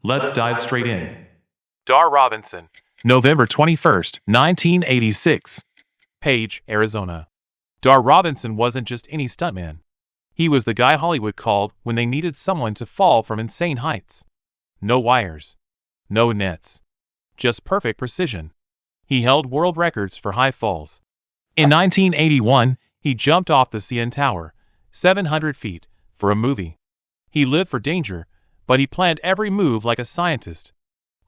Let's dive straight in. Dar Robinson, November 21st, 1986. Page, Arizona. Dar Robinson wasn't just any stuntman. He was the guy Hollywood called when they needed someone to fall from insane heights. No wires. No nets. Just perfect precision. He held world records for high falls. In 1981, he jumped off the CN Tower, 700 feet, for a movie. He lived for danger, but he planned every move like a scientist.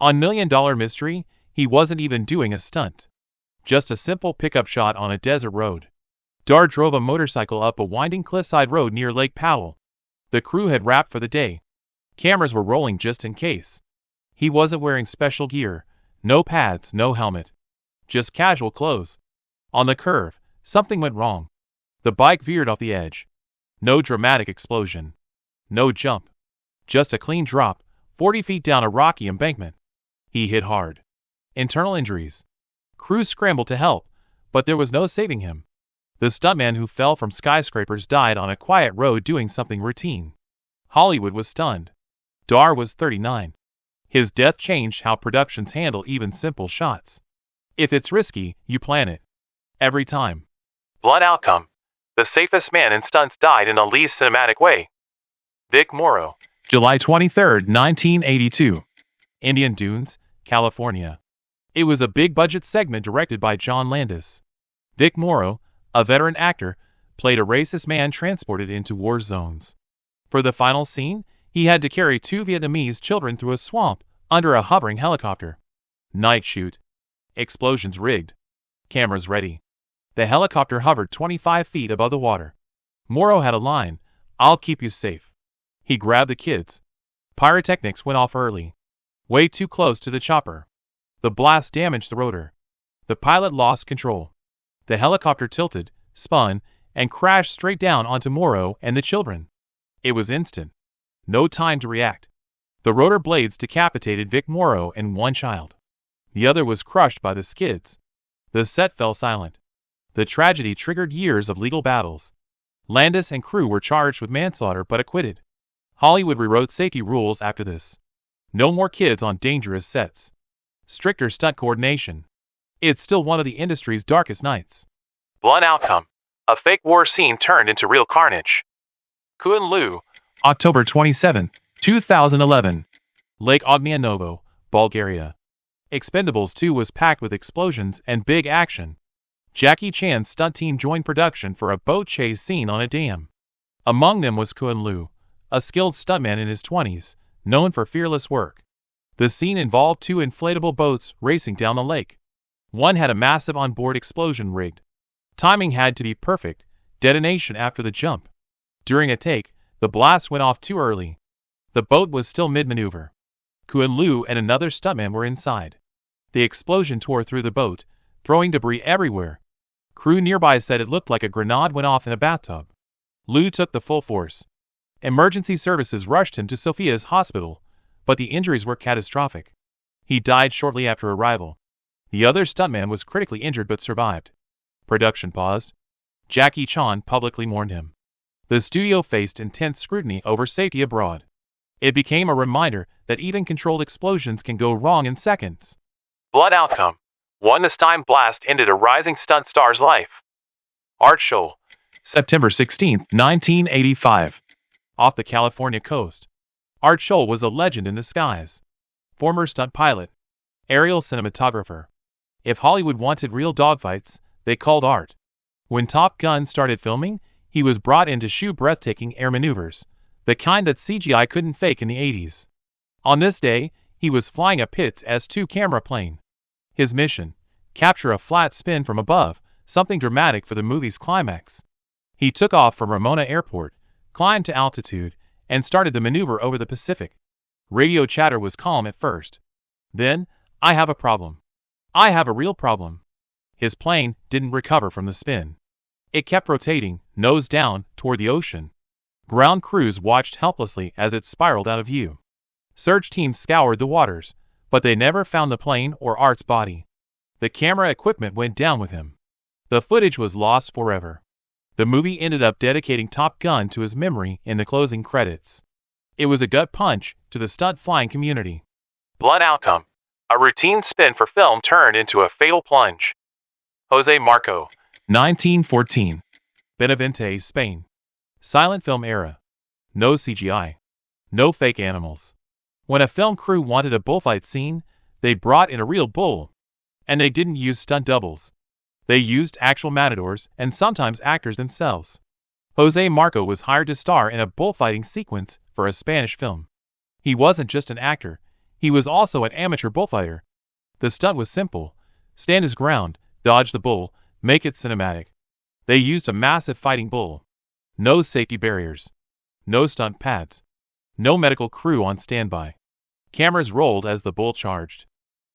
On $1 Million Mystery, he wasn't even doing a stunt. Just a simple pickup shot on a desert road. Dar drove a motorcycle up a winding cliffside road near Lake Powell. The crew had wrapped for the day. Cameras were rolling just in case. He wasn't wearing special gear, no pads, no helmet. Just casual clothes. On the curve, something went wrong. The bike veered off the edge. No dramatic explosion. No jump. Just a clean drop, 40 feet down a rocky embankment. He hit hard. Internal injuries. Crews scrambled to help, but there was no saving him. The stuntman who fell from skyscrapers died on a quiet road doing something routine. Hollywood was stunned. Dar was 39. His death changed how productions handle even simple shots. If it's risky, you plan it. Every time. Blunt outcome. The safest man in stunts died in the least cinematic way. Vic Morrow, July 23, 1982. Indian Dunes, California. It was a big-budget segment directed by John Landis. Vic Morrow, a veteran actor, played a racist man transported into war zones. For the final scene, he had to carry 2 Vietnamese children through a swamp under a hovering helicopter. Night shoot. Explosions rigged. Cameras ready. The helicopter hovered 25 feet above the water. Morrow had a line, "I'll keep you safe." He grabbed the kids. Pyrotechnics went off early. Way too close to the chopper. The blast damaged the rotor. The pilot lost control. The helicopter tilted, spun, and crashed straight down onto Morrow and the children. It was instant. No time to react. The rotor blades decapitated Vic Morrow and one child. The other was crushed by the skids. The set fell silent. The tragedy triggered years of legal battles. Landis and crew were charged with manslaughter but acquitted. Hollywood rewrote safety rules after this. No more kids on dangerous sets. Stricter stunt coordination. It's still one of the industry's darkest nights. Blunt outcome. A fake war scene turned into real carnage. Kun Liu, October 27, 2011. Lake Ognianovo, Bulgaria. Expendables 2 was packed with explosions and big action. Jackie Chan's stunt team joined production for a boat chase scene on a dam. Among them was Kun Liu, a skilled stuntman in his 20s, known for fearless work. The scene involved 2 inflatable boats racing down the lake. One had a massive onboard explosion rigged. Timing had to be perfect, detonation after the jump. During a take, the blast went off too early. The boat was still mid-maneuver. Kun Liu and another stuntman were inside. The explosion tore through the boat, throwing debris everywhere. Crew nearby said it looked like a grenade went off in a bathtub. Liu took the full force. Emergency services rushed him to Sofia's hospital, but the injuries were catastrophic. He died shortly after arrival. The other stuntman was critically injured but survived. Production paused. Jackie Chan publicly mourned him. The studio faced intense scrutiny over safety abroad. It became a reminder that even controlled explosions can go wrong in seconds. Blood outcome. One time blast ended a rising stunt star's life. Art Scholl, September 16, 1985. Off the California coast. Art Scholl was a legend in the skies. Former stunt pilot. Aerial cinematographer. If Hollywood wanted real dogfights, they called Art. When Top Gun started filming, he was brought in to shoot breathtaking air maneuvers, the kind that CGI couldn't fake in the 80s. On this day, he was flying a Pitts S2 camera plane. His mission: capture a flat spin from above, something dramatic for the movie's climax. He took off from Ramona Airport, climbed to altitude, and started the maneuver over the Pacific. Radio chatter was calm at first. Then, "I have a problem. I have a real problem." His plane didn't recover from the spin. It kept rotating, nose down, toward the ocean. Ground crews watched helplessly as it spiraled out of view. Search teams scoured the waters, but they never found the plane or Art's body. The camera equipment went down with him. The footage was lost forever. The movie ended up dedicating Top Gun to his memory in the closing credits. It was a gut punch to the stunt flying community. Blood outcome. A routine spin for film turned into a fatal plunge. Jose Marco. 1914. Benavente, Spain. Silent film era. No CGI. No fake animals. When a film crew wanted a bullfight scene, they brought in a real bull. And they didn't use stunt doubles. They used actual matadors and sometimes actors themselves. Jose Marco was hired to star in a bullfighting sequence for a Spanish film. He wasn't just an actor, he was also an amateur bullfighter. The stunt was simple: stand his ground, dodge the bull, make it cinematic. They used a massive fighting bull. No safety barriers. No stunt pads. No medical crew on standby. Cameras rolled as the bull charged.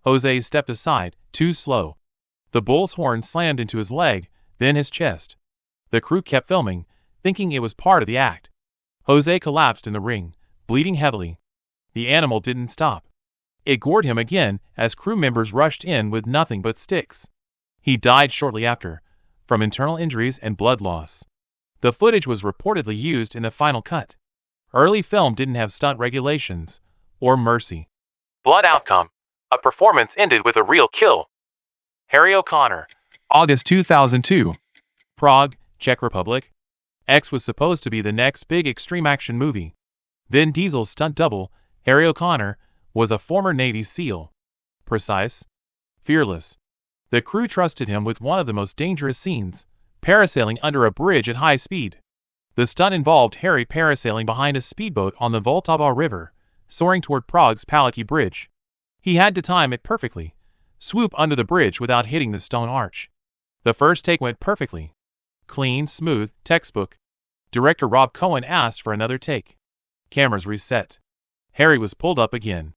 Jose stepped aside, too slow. The bull's horn slammed into his leg, then his chest. The crew kept filming, thinking it was part of the act. Jose collapsed in the ring, bleeding heavily. The animal didn't stop. It gored him again as crew members rushed in with nothing but sticks. He died shortly after, from internal injuries and blood loss. The footage was reportedly used in the final cut. Early film didn't have stunt regulations, or mercy. Blood outcome. A performance ended with a real kill. Harry O'Connor. August 2002. Prague, Czech Republic. X was supposed to be the next big extreme action movie. Vin Diesel's stunt double, Harry O'Connor, was a former Navy SEAL. Precise. Fearless. The crew trusted him with one of the most dangerous scenes, parasailing under a bridge at high speed. The stunt involved Harry parasailing behind a speedboat on the Vltava River, soaring toward Prague's Palacky Bridge. He had to time it perfectly, swoop under the bridge without hitting the stone arch. The first take went perfectly. Clean, smooth, textbook. Director Rob Cohen asked for another take. Cameras reset. Harry was pulled up again.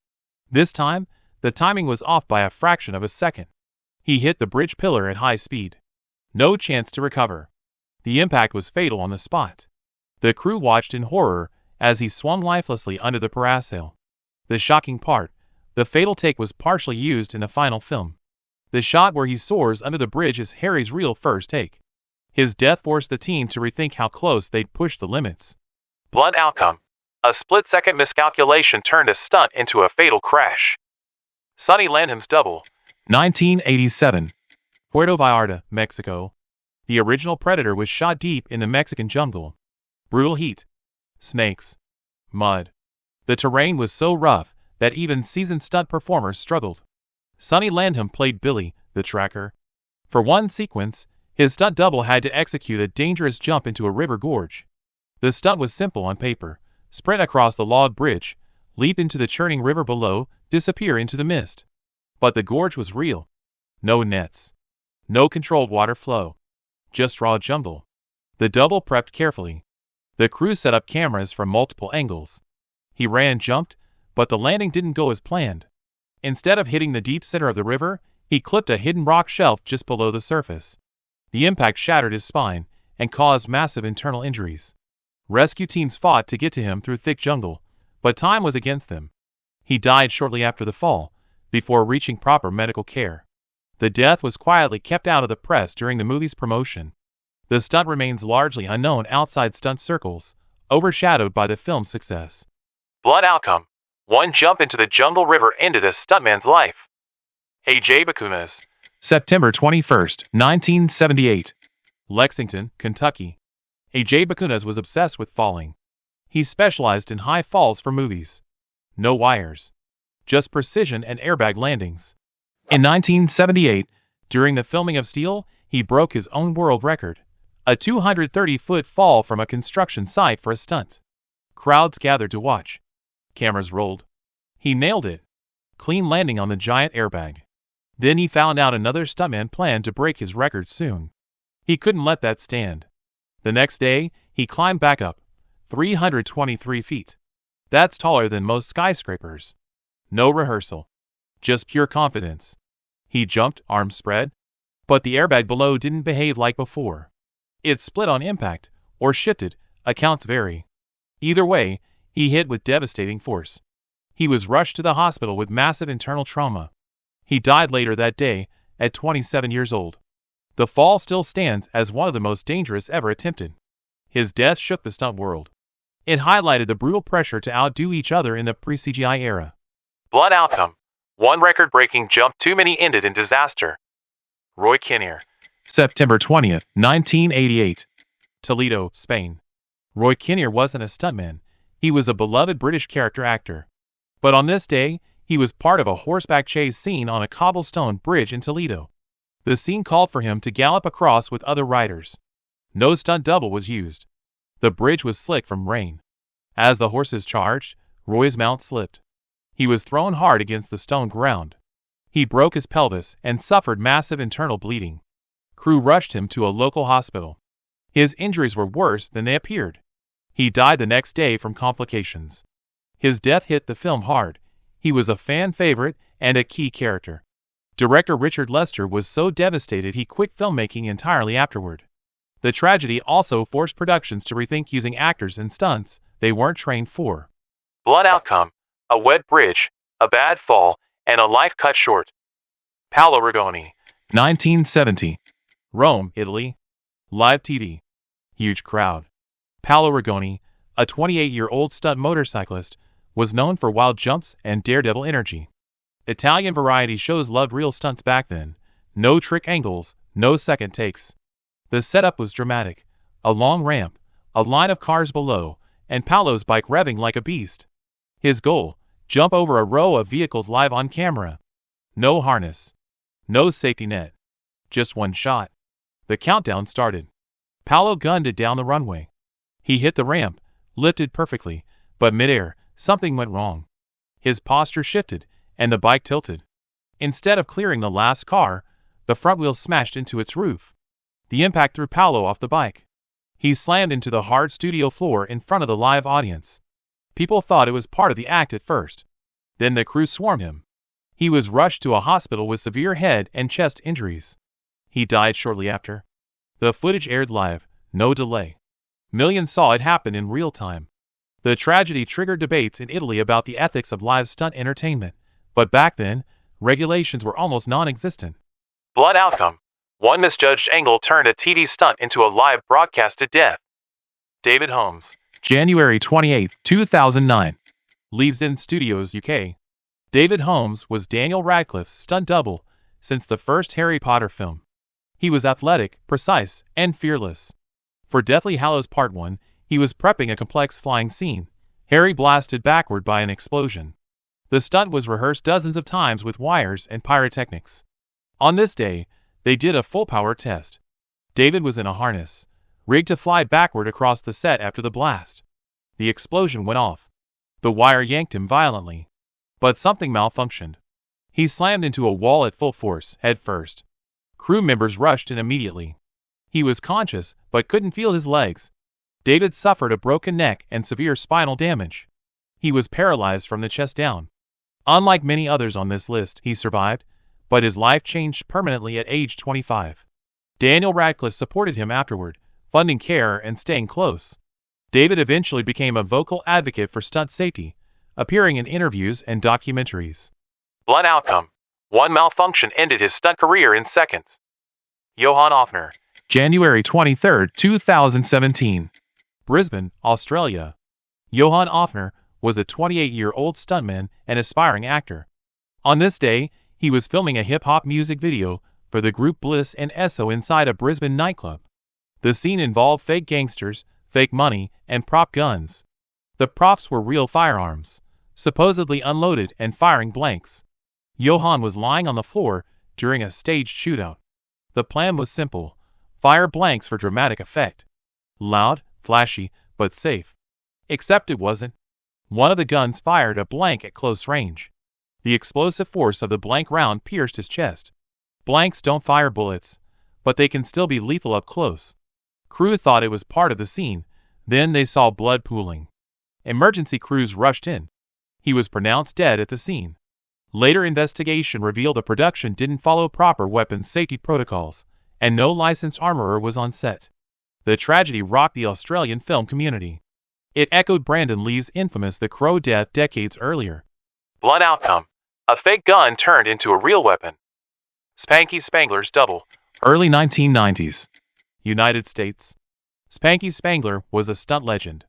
This time, the timing was off by a fraction of a second. He hit the bridge pillar at high speed. No chance to recover. The impact was fatal on the spot. The crew watched in horror as he swung lifelessly under the parasail. The shocking part, the fatal take was partially used in the final film. The shot where he soars under the bridge is Harry's real first take. His death forced the team to rethink how close they'd push the limits. Blood outcome. A split-second miscalculation turned a stunt into a fatal crash. Sonny Landham's double. 1987. Puerto Vallarta, Mexico. The original Predator was shot deep in the Mexican jungle. Brutal heat. Snakes. Mud. The terrain was so rough that even seasoned stunt performers struggled. Sonny Landham played Billy, the tracker. For one sequence, his stunt double had to execute a dangerous jump into a river gorge. The stunt was simple on paper: sprint across the log bridge, leap into the churning river below, disappear into the mist. But the gorge was real. No nets. No controlled water flow. Just raw jungle. The double prepped carefully. The crew set up cameras from multiple angles. He ran, jumped, but the landing didn't go as planned. Instead of hitting the deep center of the river, he clipped a hidden rock shelf just below the surface. The impact shattered his spine and caused massive internal injuries. Rescue teams fought to get to him through thick jungle, but time was against them. He died shortly after the fall, before reaching proper medical care. The death was quietly kept out of the press during the movie's promotion. The stunt remains largely unknown outside stunt circles, overshadowed by the film's success. Blood outcome. One jump into the jungle river ended a stuntman's life. A.J. Bakunas. September 21, 1978. Lexington, Kentucky. A.J. Bakunas was obsessed with falling. He specialized in high falls for movies. No wires. Just precision and airbag landings. In 1978, during the filming of Steel, he broke his own world record: a 230-foot fall from a construction site for a stunt. Crowds gathered to watch. Cameras rolled. He nailed it. Clean landing on the giant airbag. Then he found out another stuntman planned to break his record soon. He couldn't let that stand. The next day, he climbed back up, 323 feet. That's taller than most skyscrapers. No rehearsal. Just pure confidence. He jumped, arms spread. But the airbag below didn't behave like before. It split on impact, or shifted, accounts vary. Either way, he hit with devastating force. He was rushed to the hospital with massive internal trauma. He died later that day, at 27 years old. The fall still stands as one of the most dangerous ever attempted. His death shook the stunt world. It highlighted the brutal pressure to outdo each other in the pre-CGI era. Blood outcome. One record-breaking jump too many ended in disaster. Roy Kinnear. September 20th, 1988. Toledo, Spain. Roy Kinnear wasn't a stuntman. He was a beloved British character actor. But on this day, he was part of a horseback chase scene on a cobblestone bridge in Toledo. The scene called for him to gallop across with other riders. No stunt double was used. The bridge was slick from rain. As the horses charged, Roy's mount slipped. He was thrown hard against the stone ground. He broke his pelvis and suffered massive internal bleeding. Crew rushed him to a local hospital. His injuries were worse than they appeared. He died the next day from complications. His death hit the film hard. He was a fan favorite and a key character. Director Richard Lester was so devastated he quit filmmaking entirely afterward. The tragedy also forced productions to rethink using actors in stunts they weren't trained for. Blood outcome. A wet bridge, a bad fall, and a life cut short. Paolo Rigoni. 1970. Rome, Italy. Live TV. Huge crowd. Paolo Rigoni, a 28-year-old stunt motorcyclist, was known for wild jumps and daredevil energy. Italian variety shows loved real stunts back then. No trick angles, no second takes. The setup was dramatic. A long ramp, a line of cars below, and Paolo's bike revving like a beast. His goal, jump over a row of vehicles live on camera. No harness. No safety net. Just one shot. The countdown started. Paolo gunned it down the runway. He hit the ramp, lifted perfectly, but midair, something went wrong. His posture shifted, and the bike tilted. Instead of clearing the last car, the front wheel smashed into its roof. The impact threw Paolo off the bike. He slammed into the hard studio floor in front of the live audience. People thought it was part of the act at first. Then the crew swarmed him. He was rushed to a hospital with severe head and chest injuries. He died shortly after. The footage aired live, no delay. Millions saw it happen in real time. The tragedy triggered debates in Italy about the ethics of live stunt entertainment, but back then, regulations were almost non-existent. Blood outcome. One misjudged angle turned a TV stunt into a live broadcasted death. David Holmes. January 28, 2009. Leavesden Studios, UK. David Holmes was Daniel Radcliffe's stunt double since the first Harry Potter film. He was athletic, precise, and fearless. For Deathly Hallows Part 1, he was prepping a complex flying scene. Harry blasted backward by an explosion. The stunt was rehearsed dozens of times with wires and pyrotechnics. On this day, they did a full-power test. David was in a harness, rigged to fly backward across the set after the blast. The explosion went off. The wire yanked him violently. But something malfunctioned. He slammed into a wall at full force, head first. Crew members rushed in immediately. He was conscious, but couldn't feel his legs. David suffered a broken neck and severe spinal damage. He was paralyzed from the chest down. Unlike many others on this list, he survived, but his life changed permanently at age 25. Daniel Radcliffe supported him afterward, funding care and staying close. David eventually became a vocal advocate for stunt safety, appearing in interviews and documentaries. Blood outcome. One malfunction ended his stunt career in seconds. Johann Ofner. January 23, 2017. Brisbane, Australia. Johann Ofner was a 28-year-old stuntman and aspiring actor. On this day, he was filming a hip-hop music video for the group Bliss and Esso inside a Brisbane nightclub. The scene involved fake gangsters, fake money, and prop guns. The props were real firearms, supposedly unloaded and firing blanks. Johann was lying on the floor during a staged shootout. The plan was simple: fire blanks for dramatic effect. Loud, flashy, but safe. Except it wasn't. One of the guns fired a blank at close range. The explosive force of the blank round pierced his chest. Blanks don't fire bullets, but they can still be lethal up close. Crew thought it was part of the scene. Then they saw blood pooling. Emergency crews rushed in. He was pronounced dead at the scene. Later investigation revealed the production didn't follow proper weapons safety protocols, and no licensed armorer was on set. The tragedy rocked the Australian film community. It echoed Brandon Lee's infamous The Crow death decades earlier. Blood outcome. A fake gun turned into a real weapon. Spanky Spangler's double. Early 1990s. United States. Spanky Spangler was a stunt legend.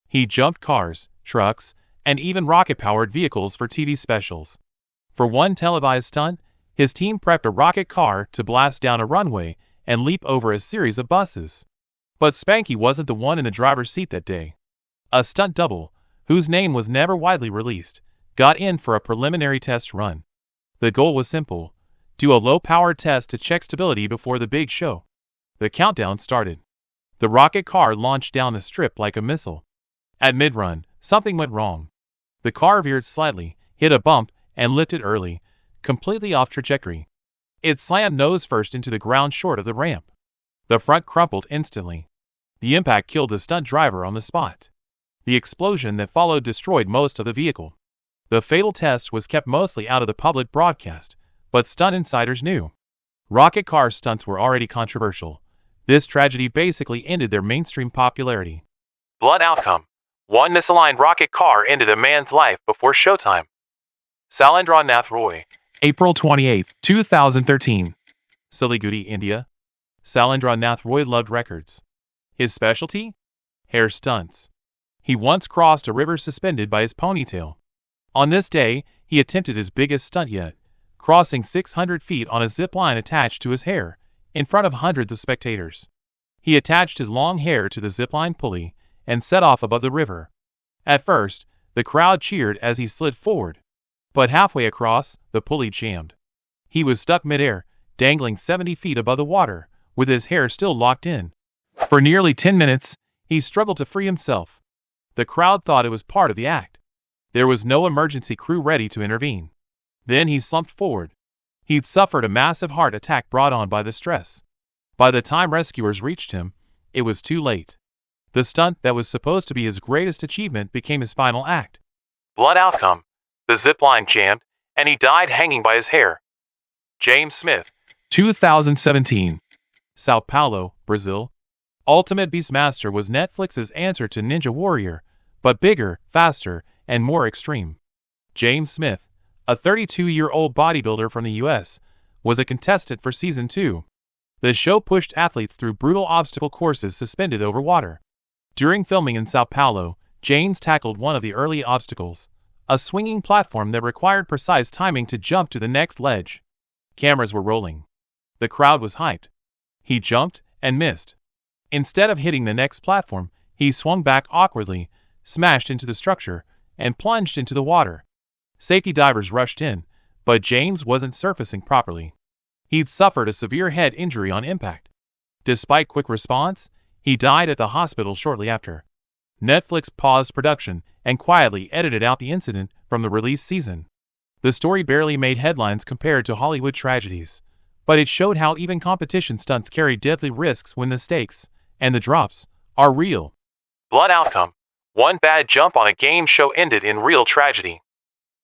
He jumped cars, trucks, and even rocket-powered vehicles for TV specials. For one televised stunt, his team prepped a rocket car to blast down a runway and leap over a series of buses. But Spanky wasn't the one in the driver's seat that day. A stunt double, whose name was never widely released, got in for a preliminary test run. The goal was simple: do a low-powered test to check stability before the big show. The countdown started. The rocket car launched down the strip like a missile. At mid-run, something went wrong. The car veered slightly, hit a bump, and lifted early, completely off trajectory. It slammed nose first into the ground short of the ramp. The front crumpled instantly. The impact killed the stunt driver on the spot. The explosion that followed destroyed most of the vehicle. The fatal test was kept mostly out of the public broadcast, but stunt insiders knew. Rocket car stunts were already controversial. This tragedy basically ended their mainstream popularity. Blunt outcome: one misaligned rocket car ended a man's life before showtime. Sailendra Nath Roy, April 28, 2013. Siliguri, India. Sailendra Nath Roy loved records. His specialty? Hair stunts. He once crossed a river suspended by his ponytail. On this day, he attempted his biggest stunt yet, crossing 600 feet on a zip line attached to his hair, in front of hundreds of spectators. He attached his long hair to the zipline pulley and set off above the river. At first, the crowd cheered as he slid forward. But halfway across, the pulley jammed. He was stuck midair, dangling 70 feet above the water, with his hair still locked in. For nearly 10 minutes, he struggled to free himself. The crowd thought it was part of the act. There was no emergency crew ready to intervene. Then he slumped forward. He'd suffered a massive heart attack brought on by the stress. By the time rescuers reached him, it was too late. The stunt that was supposed to be his greatest achievement became his final act. Blood outcome: the zipline jammed, and he died hanging by his hair. James Smith, 2017. Sao Paulo, Brazil. Ultimate Beastmaster was Netflix's answer to Ninja Warrior, but bigger, faster, and more extreme. James Smith, a 32-year-old bodybuilder from the U.S., was a contestant for Season 2. The show pushed athletes through brutal obstacle courses suspended over water. During filming in Sao Paulo, James tackled one of the early obstacles, a swinging platform that required precise timing to jump to the next ledge. Cameras were rolling. The crowd was hyped. He jumped and missed. Instead of hitting the next platform, he swung back awkwardly, smashed into the structure, and plunged into the water. Safety divers rushed in, but James wasn't surfacing properly. He'd suffered a severe head injury on impact. Despite quick response, he died at the hospital shortly after. Netflix paused production and quietly edited out the incident from the release season. The story barely made headlines compared to Hollywood tragedies, but it showed how even competition stunts carry deadly risks when the stakes, and the drops, are real. Blood outcome: one bad jump on a game show ended in real tragedy.